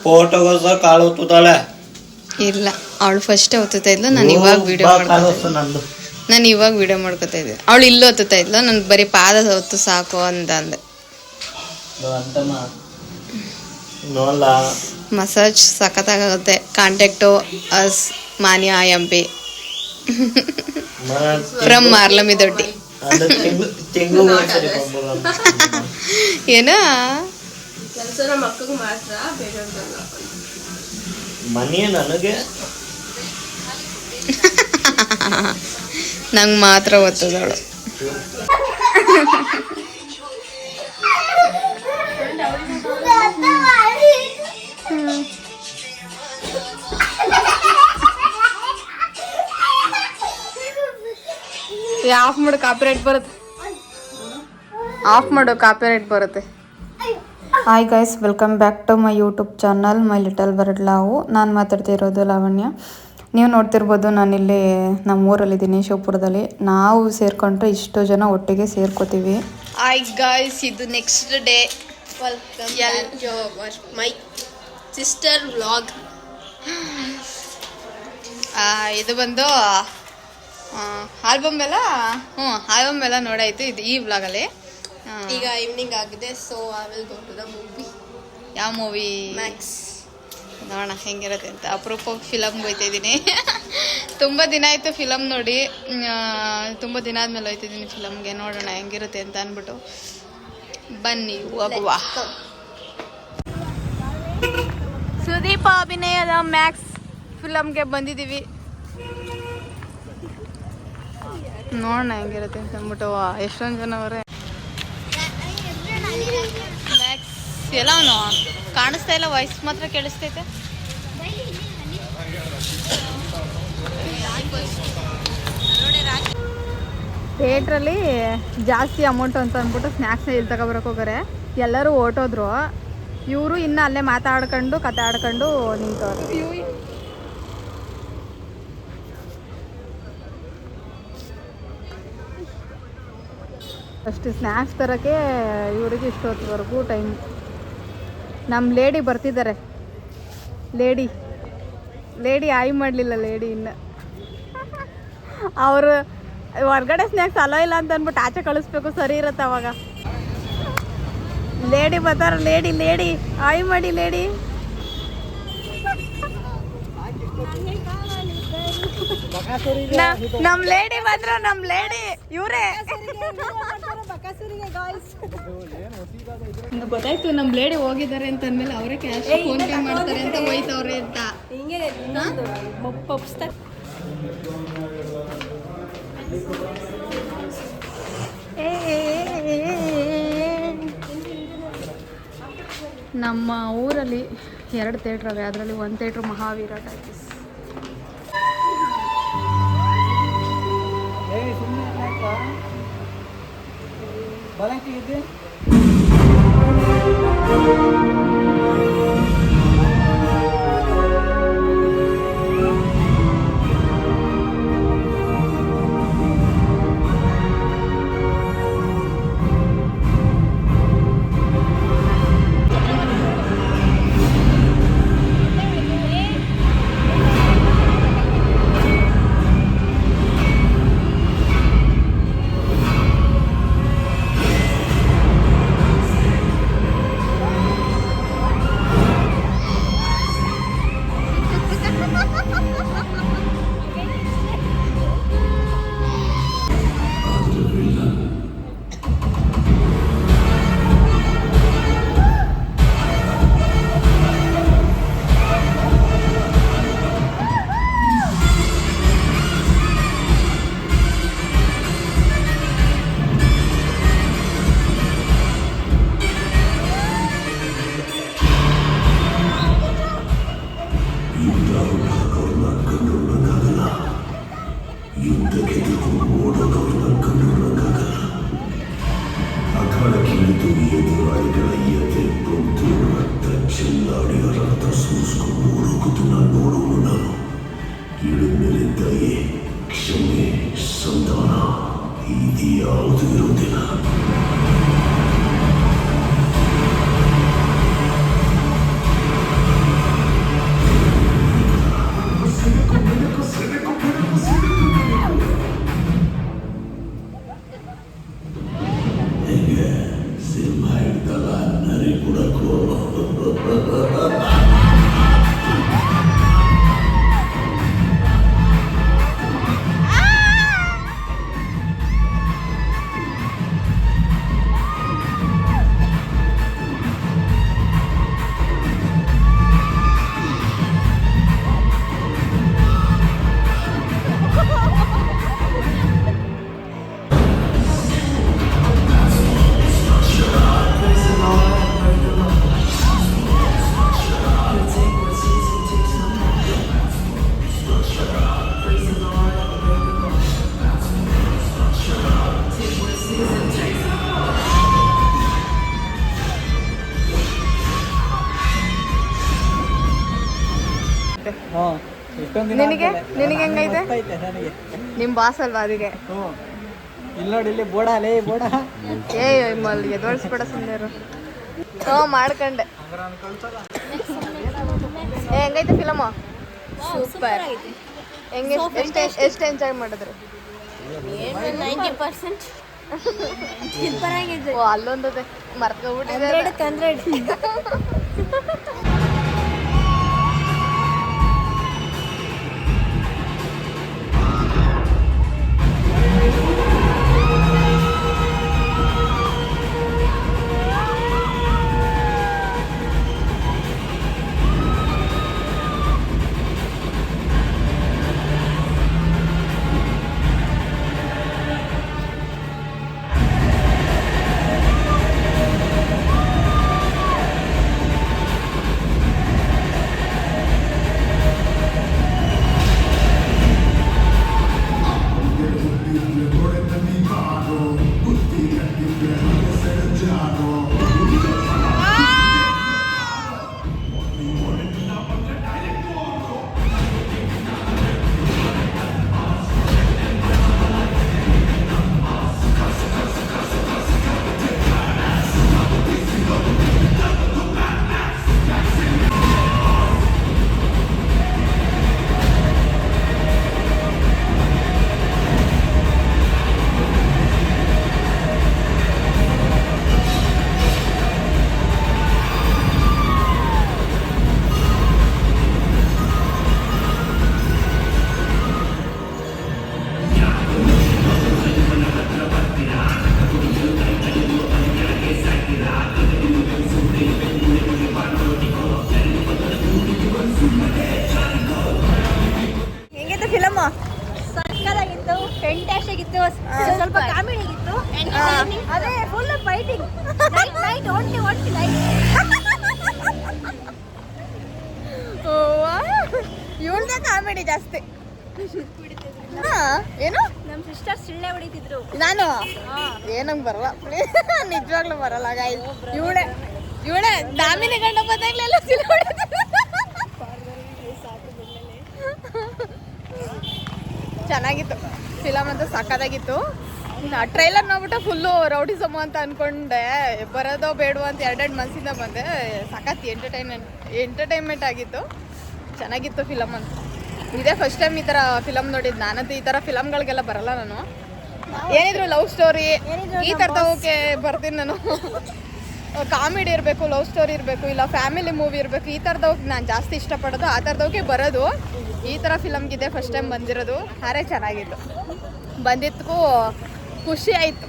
ಫೋಟೋಗೋಸ್ಕರ ಕಾಳು ಹೊತ್ತುತ್ತಾಳೆ. ಇಲ್ಲ, ಅವಳು ಫಸ್ಟ್ ಹೊತ್ತುತ್ತಾ ಇದ್ಲು, ನಾನು ಇವಾಗ ವಿಡಿಯೋ ಮಾಡ್ಕೊತಾ ಇದ್ದೆ. ಅವಳು ಇಲ್ಲೂ ಹೊತ್ತುತ್ತಾ ಇದ್ಲು, ನನ್ ಬರೀ ಪಾದ ಹೊತ್ತು ಸಾಕು ಅಂತ ಅಂದೆ. ಮಸಾಜ್ ಸಖತ್ತಾಗುತ್ತೆ. ಕಾಂಟ್ಯಾಕ್ಟು ಅಸ್ ಮಾನ್ಯ IMP ಫ್ರಮ್ ಮಾರ್ಲಮಿ ದೊಡ್ಡಿ. ಏನೋ ನಂಗೆ ಮಾತ್ರ ಒತ್ತದವಳು. ಆಫ್ ಮಾಡು, ಕಾಪಿರೈಟ್ ಬರುತ್ತೆ. ಆಫ್ ಮಾಡು, ಕಾಪಿರೈಟ್ ಬರುತ್ತೆ. Hi guys, welcome back to my YouTube channel my little bird Lavu. ನಾನು ಮಾತಾಡ್ತಿರೋದು ಲಾವಣ್ಯ. ನೀವು ನೋಡ್ತಿರ್ಬೋದು, ನಾನಿಲ್ಲಿ ನಮ್ಮ ಊರಲ್ಲಿದ್ದೀನಿ, ಶಿವಪುರದಲ್ಲಿ. ನಾವು ಸೇರ್ಕೊಂಡ್ರೆ ಇಷ್ಟು ಜನ ಒಟ್ಟಿಗೆ ಸೇರ್ಕೋತೀವಿ. ಹಾಯ್ ಗೈಸ್, ಇದು next day. My sister vlog. ಇದು ಬಂದು ಆಲ್ಬಮ್ ಎಲ್ಲ ನೋಡಾಯ್ತು. ಇದು ಈ ವ್ಲಾಗಲ್ಲಿ ಈಗ ಈವ್ನಿಂಗ್ ಆಗಿದೆ. So I will go to the movie. ಯಾವ ಮೂವಿ? ಮ್ಯಾಕ್ಸ್. ನೋಡೋಣ ಹೆಂಗಿರುತ್ತೆ ಅಂತ. ಅಪರೂಪ ಫಿಲಮ್ಗೆ ಹೋಗ್ತಾ ಇದ್ದೀನಿ. ತುಂಬ ದಿನ ಆಯಿತು ಫಿಲಮ್ ನೋಡಿ, ತುಂಬ ದಿನ ಆದಮೇಲೆ ಹೋಗ್ತಿದ್ದೀನಿ ಫಿಲಮ್ಗೆ. ನೋಡೋಣ ಹೆಂಗಿರುತ್ತೆ ಅಂತ ಅಂದ್ಬಿಟ್ಟು ಬನ್ನಿ ಹೋಗುವ. ಸುದೀಪ ಅಭಿನಯದ ಮ್ಯಾಕ್ಸ್ ಫಿಲಮ್ಗೆ ಬಂದಿದ್ದೀವಿ. ನೋಡೋಣ ಹೆಂಗಿರುತ್ತೆ ಅಂತ ಅಂದ್ಬಿಟ್ಟು. ಎಷ್ಟೊಂದು ಜನ ಅವರೇ. ಮ್ಯಾಕ್ಸ್ ಎಲ್ಲ ಅವನು ಕಾಣಿಸ್ತಾ ಇಲ್ಲ, ವಾಯ್ಸ್ ಮಾತ್ರ ಕೇಳಿಸ್ತೈತೆ. ಥಿಯೇಟ್ರಲ್ಲಿ ಜಾಸ್ತಿ ಅಮೌಂಟ್ ಅಂತ ಅಂದ್ಬಿಟ್ಟು ಸ್ನ್ಯಾಕ್ಸ್ನ ಇಲ್ಲಿ ತಗೊಬರಕ್ಕೆ ಹೋಗಾರೆ. ಎಲ್ಲರೂ ಹೊರ್ಟೋದ್ರು. ಇವರು ಇನ್ನು ಅಲ್ಲೇ ಮಾತಾಡ್ಕೊಂಡು ಕತೆ ಆಡ್ಕೊಂಡು ನಿಂತವ್ರು. ಅಷ್ಟು ಸ್ನ್ಯಾಕ್ಸ್ ತರೋಕ್ಕೆ ಇವರಿಗೆ ಇಷ್ಟೊತ್ತವರೆಗೂ ಟೈಮ್. ನಮ್ಮ ಲೇಡಿ ಬರ್ತಿದ್ದಾರೆ. ಲೇಡಿ ಆಯ್ ಮಾಡಲಿಲ್ಲ ಲೇಡಿ ಇನ್ನು. ಅವರು ಹೊರ್ಗಡೆ ಸ್ನ್ಯಾಕ್ಸ್ ಅಲೋ ಇಲ್ಲ ಅಂತ ಅಂದ್ಬಿಟ್ಟು ಆಚೆ ಕಳಿಸ್ಬೇಕು, ಸರಿ ಇರುತ್ತೆ ಅವಾಗ. ಲೇಡಿ ಬರ್ತಾರ. ಲೇಡಿ ಆಯ್ ಮಾಡಿ. ಲೇಡಿ ನಮ್ ಲೇಡಿ ಬಂದ್ರು. ನಮ್ ಲೇಡಿ ಇವರೇ. ಗೊತ್ತಾಯ್ತು ನಮ್ ಲೇಡಿ ಹೋಗಿದ್ದಾರೆ ಅಂತ ಅಂದ್ಮೇಲೆ ಅವರೇ ಕ್ಯಾಶ್ ಫೋನ್ ಪೇ ಮಾಡ್ತಾರೆ ಅಂತ ಹೋಯ್ತವ್ರೆ ಅಂತ. ನಮ್ಮ ಊರಲ್ಲಿ 2 ಥಿಯೇಟ್ರ್ ಅವೆ. ಅದರಲ್ಲಿ ಒಂದು ಥಿಯೇಟ್ರ್ ಮಹಾವೀರ ಟಾಕೀಸ್. ಇಷ್ಟೊಂದು ದಿನ ನಿನಗೆ ಹೆಂಗೈತೆ ಐತೆ ನನಗೆ. ನಿಮ್ಮ ಬಾಸ್ ಅಲ್ವಾ ಅದಕ್ಕೆ ಇಲ್ಲಿ ನೋಡಿ, ಇಲ್ಲಿ ಬೋಡ ಲೇ ಬೋಡ. ಏ ಮಲ್ಲಿ ಎದೋಳಿಸ್ಬೇಡ ಸುಮ್ಮನೆ. ಮಾಡ್ಕೊಂಡೆ. ಹೆಂಗೈತೆ ಫಿಲಮು? ಸೂಪರ್. ಹೆಂಗೆ ಎಷ್ಟು ಎಂಜಾಯ್ ಮಾಡಿದ್ರು? 90% ಓ ಅಲ್ಲೊಂದದೆ ಮರ್ತ್ಕೊಬಿಟ್ಟಿದೆ. ಹೆಂಗೈತೆ ಫಿಲಮು? ಸಕ್ಕತ್ತಾಗಿತ್ತು, ಫ್ಯಾಂಟಾಸ್ಟಿಕ್ ಇತ್ತು, ಸ್ವಲ್ಪ ಕಾಮಿಡಿ ಆಗಿತ್ತು. ಅದೇ full fighting. Night only night. ಇವಳ್ದೆ ಕಾಮಿಡಿ ಜಾಸ್ತಿ. ಏನು ನಮ್ಮ ಸಿಸ್ಟರ್ ಸಿಳ್ಳೆ ಹೊಡಿತಿದ್ರು. ನಾನು ಏನಂಗ್ ಬರಲ್ಲ, ನಿಜವಾಗ್ಲೂ ಬರಲ್ಲ. ಇವಳೆ ದಾಮಿನಿ ಗಂಡ ಬಂದಾಗ್ಲೆಲ್ಲ ಸಿಳ್ಳೆ ಹೊಡಿತಿದ್ರು. ಚೆನ್ನಾಗಿತ್ತು ಫಿಲಮ್ ಅಂತ, ಸಕ್ಕತ್ತಾಗಿತ್ತು. ಟ್ರೈಲರ್ ನೋಡ್ಬಿಟ್ಟು ಫುಲ್ಲು ರೌಡಿಸಮ್ ಅಂತ ಅನ್ಕೊಂಡೆ, ಬರೋದೋ ಬೇಡವೋ ಅಂತ ಎರಡೆರಡು ಮನಸ್ಸಿಂದ ಬಂದೆ. ಸಖತ್ ಎಂಟರ್ಟೈನ್ಮೆಂಟ್ ಆಗಿತ್ತು, ಚೆನ್ನಾಗಿತ್ತು ಫಿಲಮ್ ಅಂತ. ಇದೇ ಫಸ್ಟ್ ಟೈಮ್ ಈ ಥರ ಫಿಲಮ್ ನೋಡಿದ್ದು. ನಾನಂತೂ ಈ ಥರ ಫಿಲಮ್ಗಳಿಗೆಲ್ಲ ಬರಲ್ಲ. ನಾನು ಏನಿದ್ರು ಲವ್ ಸ್ಟೋರಿ ಈ ಥರದವಕ್ಕೆ ಬರ್ತೀನಿ ನಾನು. ಕಾಮಿಡಿ ಇರಬೇಕು, ಲವ್ ಸ್ಟೋರಿ ಇರಬೇಕು, ಇಲ್ಲ ಫ್ಯಾಮಿಲಿ ಮೂವಿ ಇರಬೇಕು, ಈ ಥರದವ್ಕೆ ನಾನು ಜಾಸ್ತಿ ಇಷ್ಟಪಡೋದು. ಆ ಥರದವಕ್ಕೆ ಬರೋದು. ಈ ಥರ ಫಿಲಮ್ಗಿದೆ ಫಸ್ಟ್ ಟೈಮ್ ಬಂದಿರೋದು. ಹಾರೇ ಚೆನ್ನಾಗಿತ್ತು, ಬಂದಿದ್ದಕ್ಕೂ ಖುಷಿ ಆಯಿತು.